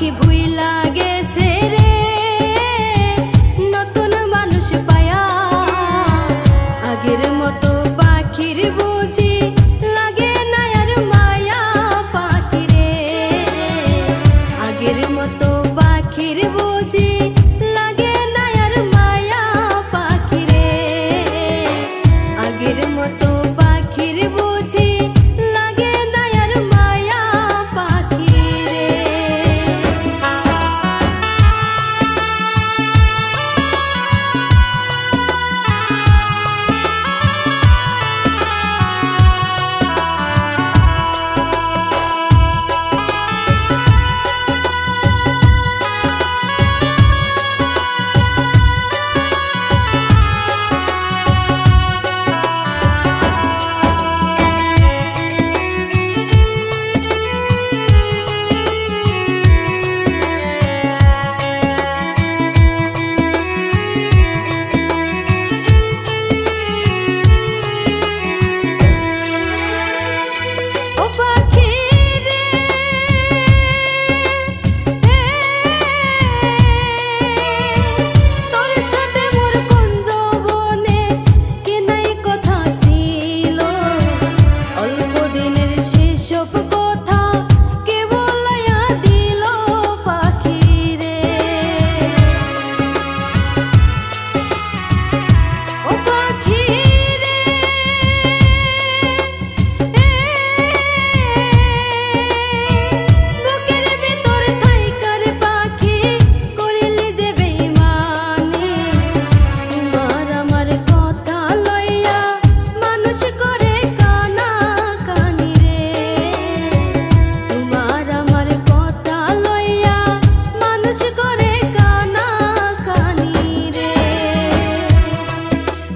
পাখি ভুইলা গেছে রে নতুন মানুষ পায়া আগের মতো পাখির বুঝি লাগে না আর মায়া পাখি রে আগের মতো পাখির বুঝি লাগে না আর মায়া পাখি রে আগের মতো পাখির বুঝি লাগে না আর মায়া পাখি রে।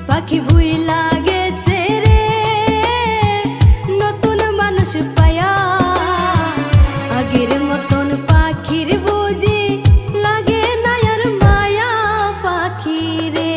পাখি ভুইলা গেছে রে নতুন মানুষ পায়া আগের মতন পাখির বুঝি লাগে না আর মায়া পাখি রে।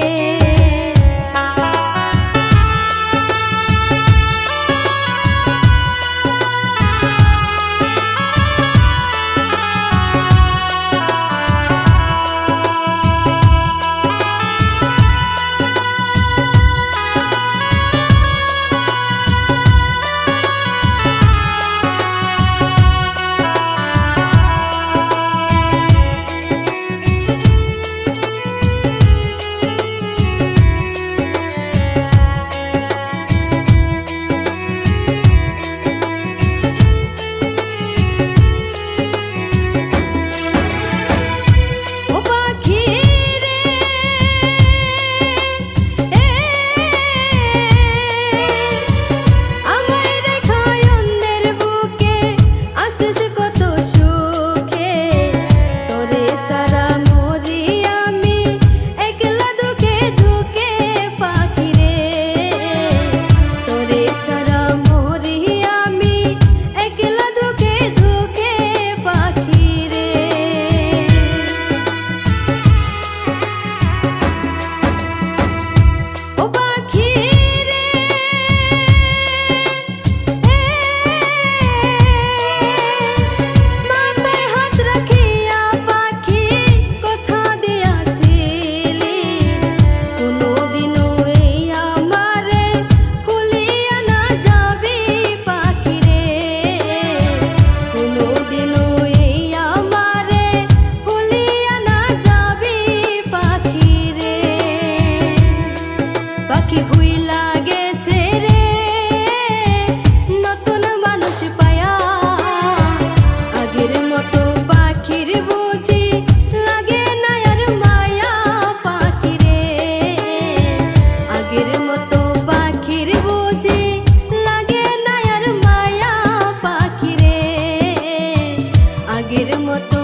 পাখি ভুইলা গেছে রে নতুন মানুষ পায়া আগের মতো পাখির বুঝি লাগে না আর মায়া পাখি রে আগের মতো পাখির বুঝি লাগে না আর মায়া পাখি রে আগের মতো